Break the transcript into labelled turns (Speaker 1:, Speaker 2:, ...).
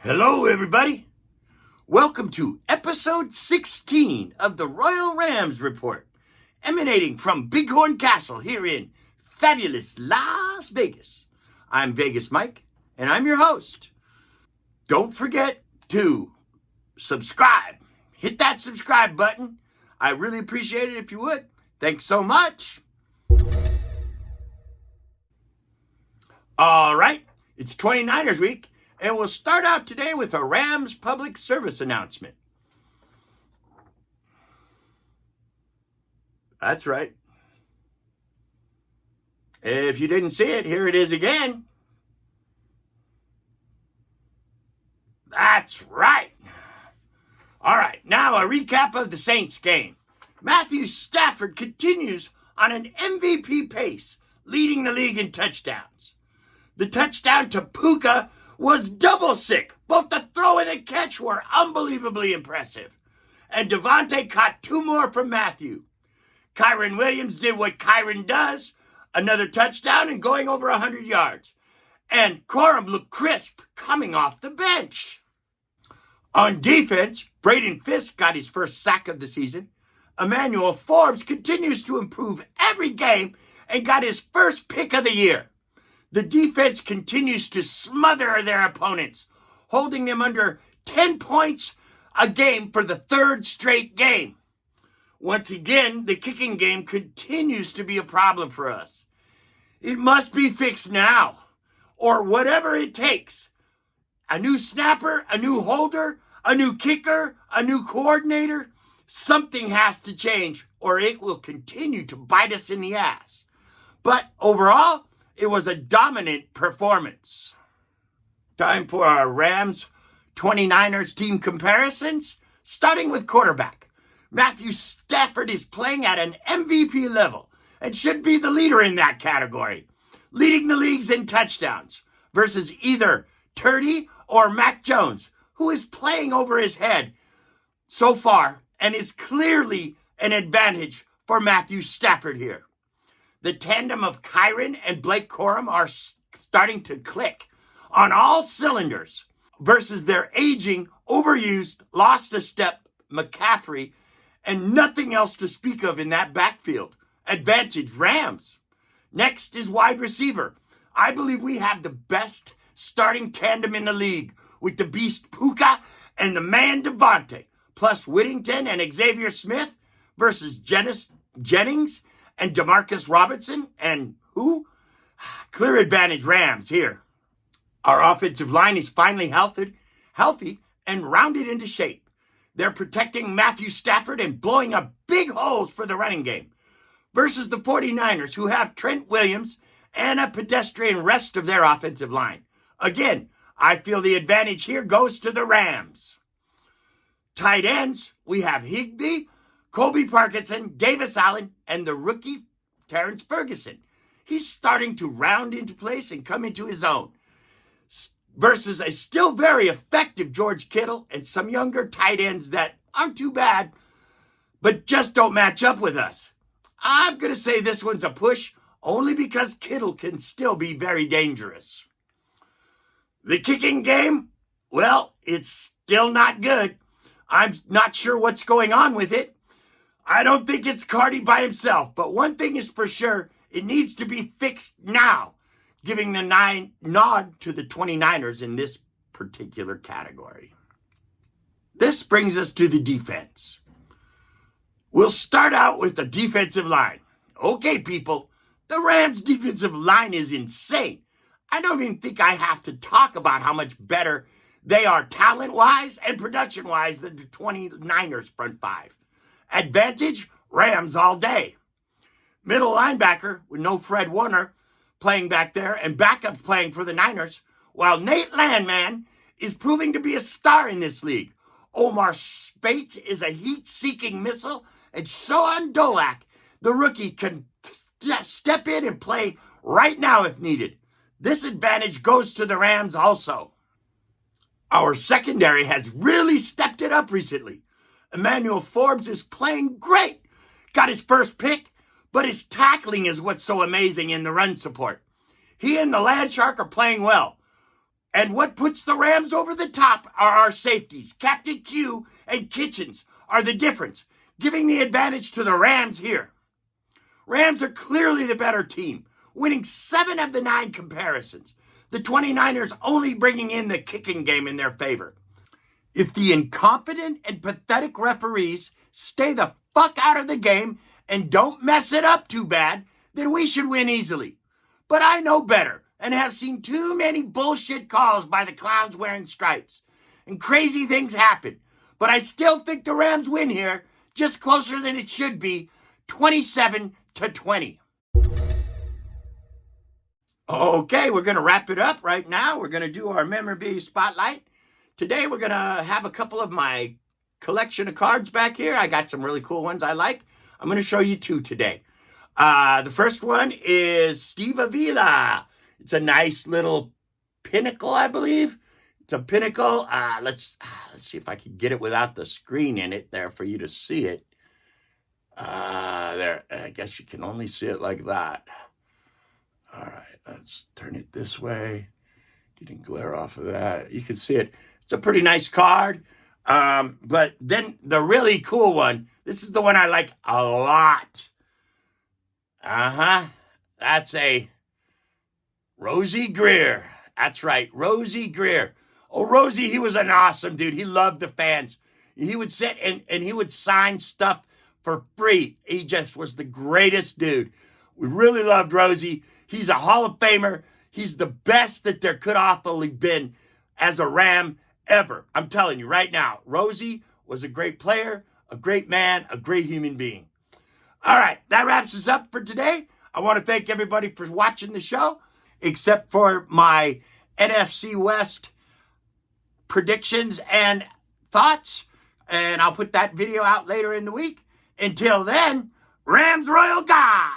Speaker 1: Hello, everybody. Welcome to episode 16 of the Royal Rams Report, emanating from Bighorn Castle here in fabulous Las Vegas. I'm Vegas Mike, and I'm your host. Don't forget to subscribe. Hit that subscribe button. I really appreciate it if you would. Thanks so much. All right, it's 29ers week. And we'll start out today with a Rams public service announcement. That's right. If you didn't see it, here it is again. That's right. All right, now a recap of the Saints game. Matthew Stafford continues on an MVP pace, leading the league in touchdowns. The touchdown to Puka was double sick. Both the throw and the catch were unbelievably impressive. And Devontae caught two more from Matthew. Kyren Williams did what Kyren does, another touchdown and going over 100 yards. And Corum looked crisp coming off the bench. On defense, Braden Fisk got his first sack of the season. Emmanuel Forbes continues to improve every game and got his first pick of the year. The defense continues to smother their opponents, holding them under 10 points a game for the third straight game. Once again, the kicking game continues to be a problem for us. It must be fixed now, or whatever it takes. A new snapper, a new holder, a new kicker, a new coordinator. Something has to change, or it will continue to bite us in the ass. But overall, it was a dominant performance. Time for our Rams 29ers team comparisons, starting with quarterback. Matthew Stafford is playing at an MVP level and should be the leader in that category, leading the leagues in touchdowns versus either Turdy or Mac Jones, who is playing over his head so far and is clearly an advantage for Matthew Stafford here. The tandem of Kyren and Blake Corum are starting to click on all cylinders versus their aging, overused, lost a step McCaffrey and nothing else to speak of in that backfield. Advantage Rams. Next is wide receiver. I believe we have the best starting tandem in the league with the beast Puka and the man Devontae, plus Whittington and Xavier Smith versus Jennings and Demarcus Robinson, and who? Clear advantage Rams here. Our offensive line is finally healthy and rounded into shape. They're protecting Matthew Stafford and blowing up big holes for the running game versus the 49ers, who have Trent Williams and a pedestrian rest of their offensive line. Again, I feel the advantage here goes to the Rams. Tight ends, we have Higbee, Colby Parkinson, Davis Allen, and the rookie Terrence Ferguson. He's starting to round into place and come into his own. Versus a still very effective George Kittle and some younger tight ends that aren't too bad, but just don't match up with us. I'm going to say this one's a push only because Kittle can still be very dangerous. The kicking game, well, it's still not good. I'm not sure what's going on with it. I don't think it's Cardi by himself, but one thing is for sure, it needs to be fixed now, giving the nod to the 29ers in this particular category. This brings us to the defense. We'll start out with the defensive line. Okay, people, the Rams' defensive line is insane. I don't even think I have to talk about how much better they are talent-wise and production-wise than the 29ers front five. Advantage, Rams all day. Middle linebacker with no Fred Warner playing back there and backups playing for the Niners, while Nate Landman is proving to be a star in this league. Omar Speights is a heat-seeking missile, and Sean Dolak, the rookie, can step in and play right now if needed. This advantage goes to the Rams also. Our secondary has really stepped it up recently. Emmanuel Forbes is playing great. Got his first pick, but his tackling is what's so amazing in the run support. He and the Land Shark are playing well. And what puts the Rams over the top are our safeties. Captain Q and Kitchens are the difference, giving the advantage to the Rams here. Rams are clearly the better team, winning 7 of the 9 comparisons. The 29ers only bringing in the kicking game in their favor. If the incompetent and pathetic referees stay the fuck out of the game and don't mess it up too bad, then we should win easily. But I know better and have seen too many bullshit calls by the clowns wearing stripes. And crazy things happen. But I still think the Rams win here, just closer than it should be, 27-20. Okay, we're going to wrap it up right now. We're going to do our memorabilia spotlight. Today we're going to have a couple of my collection of cards back here. I got some really cool ones I like. I'm going to show you 2 today. The first one is Steve Avila. It's a nice little pinnacle, I believe. It's a pinnacle. Let's see if I can get it without the screen in it there for you to see it. There. I guess you can only see it like that. All right, let's turn it this way. Getting glare off of that. You can see it. It's a pretty nice card. But then the really cool one, this is the one I like a lot. That's a Rosie Greer. That's right, Rosie Greer. Oh, Rosie, he was an awesome dude. He loved the fans. He would sit and he would sign stuff for free. He just was the greatest dude. We really loved Rosie. He's a Hall of Famer. He's the best that there could awfully been as a Ram ever. I'm telling you right now, Rosie was a great player, a great man, a great human being. All right, that wraps us up for today. I want to thank everybody for watching the show, except for my NFC West predictions and thoughts. And I'll put that video out later in the week. Until then, Rams Royal God.